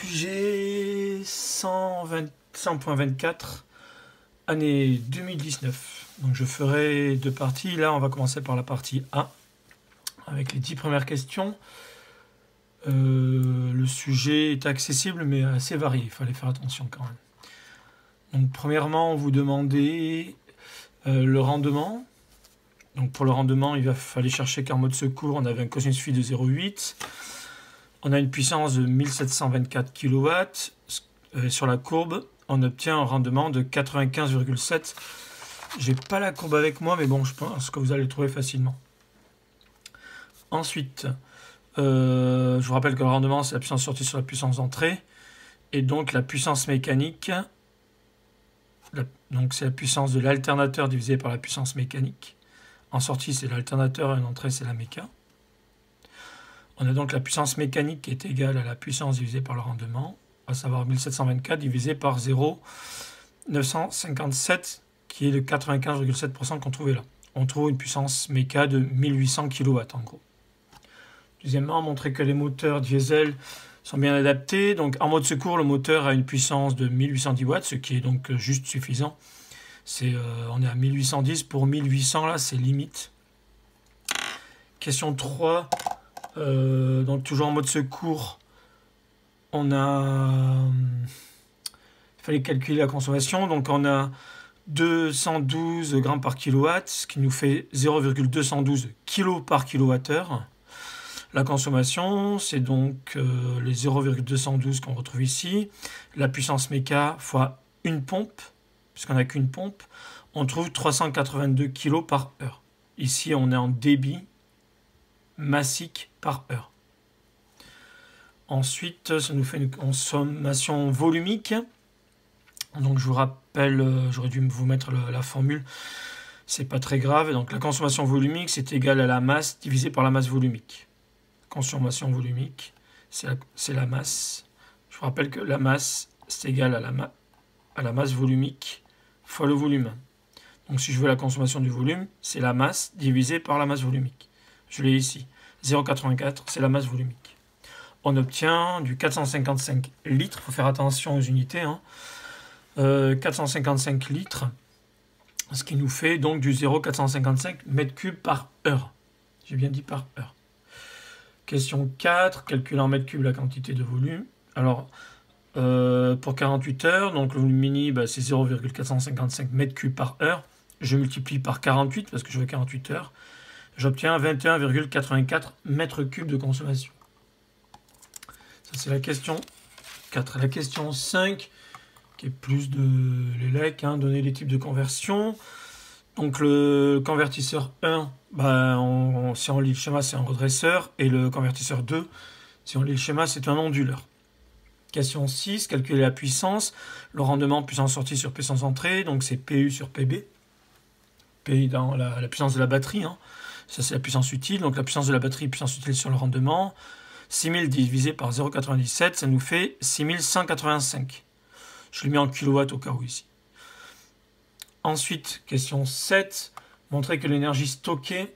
sujet 100.24, année 2019. Donc je ferai deux parties. Là, on va commencer par la partie A, avec les 10 premières questions. Le sujet est accessible, mais assez varié. Il fallait faire attention quand même. Donc premièrement, vous demandez le rendement. Donc pour le rendement, il fallait chercher qu'en mode secours, on avait un cosinus phi de 0,8. On a une puissance de 1724 kW. Sur la courbe, on obtient un rendement de 95,7. J'ai pas la courbe avec moi, mais bon, je pense que vous allez le trouver facilement. Ensuite, je vous rappelle que le rendement, c'est la puissance sortie sur la puissance d'entrée. Et donc la puissance mécanique, donc c'est la puissance de l'alternateur divisée par la puissance mécanique. En sortie, c'est l'alternateur et en entrée, c'est la méca. On a donc la puissance mécanique qui est égale à la puissance divisée par le rendement, à savoir 1724 divisé par 0,957, qui est le 95,7% qu'on trouvait là. On trouve une puissance méca de 1800 kW en gros. Deuxièmement, montrer que les moteurs diesel sont bien adaptés. Donc en mode secours, le moteur a une puissance de 1810 watts, ce qui est donc juste suffisant. On est à 1810 pour 1800, là c'est limite. Question 3. Donc toujours en mode secours, il fallait calculer la consommation. Donc on a 212 grammes par kilowatt, ce qui nous fait 0,212 kg par kilowattheure. La consommation, c'est donc les 0,212 qu'on retrouve ici. La puissance méca fois une pompe, puisqu'on n'a qu'une pompe, on trouve 382 kg par heure. Ici, on est en débit massique par heure. Ensuite, ça nous fait une consommation volumique. Donc je vous rappelle, j'aurais dû vous mettre la formule, c'est pas très grave. Donc la consommation volumique, c'est égal à la masse divisée par la masse volumique. Consommation volumique, c'est la masse. Je vous rappelle que la masse, c'est égal à la masse volumique fois le volume. Donc si je veux la consommation du volume, c'est la masse divisée par la masse volumique. Je l'ai ici. 0,84, c'est la masse volumique. On obtient du 455 litres. Il faut faire attention aux unités. 455 litres, ce qui nous fait donc du 0,455 m3 par heure. J'ai bien dit par heure. Question 4, calculer en mètres cubes la quantité de volume. Alors, pour 48 heures, donc le volume mini, c'est 0,455 m3 par heure. Je multiplie par 48 parce que je veux 48 heures. J'obtiens 21,84 m3 de consommation. Ça, c'est la question 4. La question 5, qui est plus de l'élec, donner les types de conversion. Donc, le convertisseur 1, si on lit le schéma, c'est un redresseur. Et le convertisseur 2, si on lit le schéma, c'est un onduleur. Question 6, calculer la puissance. Le rendement puissance sortie sur puissance entrée. Donc, c'est PU sur PB. P dans la puissance de la batterie. Ça, c'est la puissance utile. Donc, la puissance de la batterie, puissance utile sur le rendement. 6000 divisé par 0,97, ça nous fait 6185. Je l'ai mis en kilowatts au cas où ici. Ensuite, question 7. Montrer que l'énergie stockée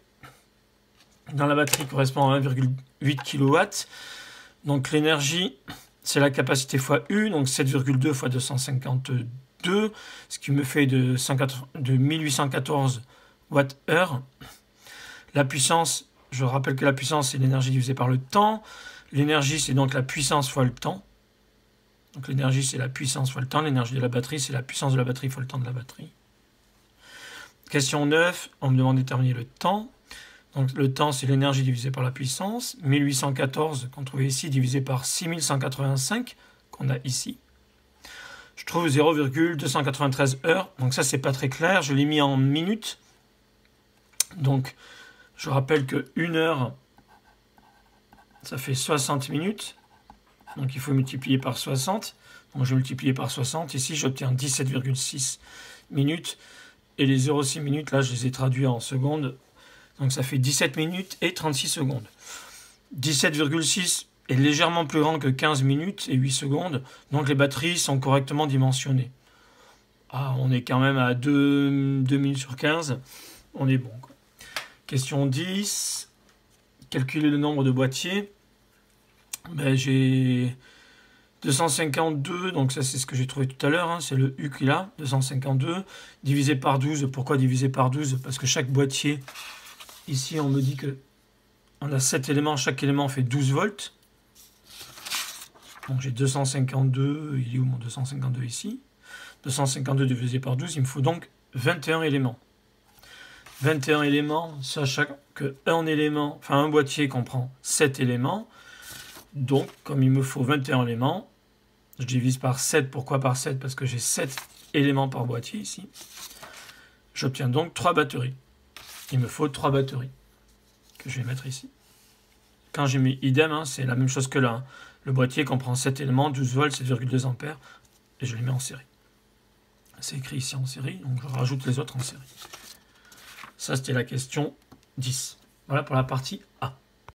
dans la batterie correspond à 1,8 kW. Donc, l'énergie, c'est la capacité fois U. Donc, 7,2 fois 252. Ce qui me fait de 1814 Wh. La puissance, je rappelle que la puissance, c'est l'énergie divisée par le temps. L'énergie, c'est donc la puissance fois le temps. Donc l'énergie, c'est la puissance fois le temps. L'énergie de la batterie, c'est la puissance de la batterie fois le temps de la batterie. Question 9, on me demande de déterminer le temps. Donc le temps, c'est l'énergie divisée par la puissance. 1814 qu'on trouve ici, divisé par 6185 qu'on a ici. Je trouve 0,293 heures. Donc ça, c'est pas très clair. Je l'ai mis en minutes. Donc, je rappelle que 1 heure, ça fait 60 minutes. Donc, il faut multiplier par 60. Donc, je vais multiplier par 60. Ici, j'obtiens 17,6 minutes. Et les 0,6 minutes, là, je les ai traduits en secondes. Donc, ça fait 17 minutes et 36 secondes. 17,6 est légèrement plus grand que 15 minutes et 8 secondes. Donc, les batteries sont correctement dimensionnées. On est quand même à 2 minutes sur 15. On est bon, quoi. Question 10. Calculer le nombre de boîtiers. J'ai 252, donc ça c'est ce que j'ai trouvé tout à l'heure, hein, c'est le U qu'il a, 252, divisé par 12, pourquoi divisé par 12? Parce que chaque boîtier, ici on me dit que on a 7 éléments, chaque élément fait 12 volts. Donc j'ai 252, il est où mon 252 ici? 252 divisé par 12, il me faut donc 21 éléments. 21 éléments, sachant que un boîtier comprend 7 éléments. Donc, comme il me faut 21 éléments, je divise par 7. Pourquoi par 7? Parce que j'ai 7 éléments par boîtier ici. J'obtiens donc 3 batteries. Il me faut 3 batteries que je vais mettre ici. Quand j'ai mis idem, hein, c'est la même chose que là. Hein. Le boîtier comprend 7 éléments, 12 volts, 7,2 ampères, et je les mets en série. C'est écrit ici en série, donc je rajoute les autres en série. Ça, c'était la question 10. Voilà pour la partie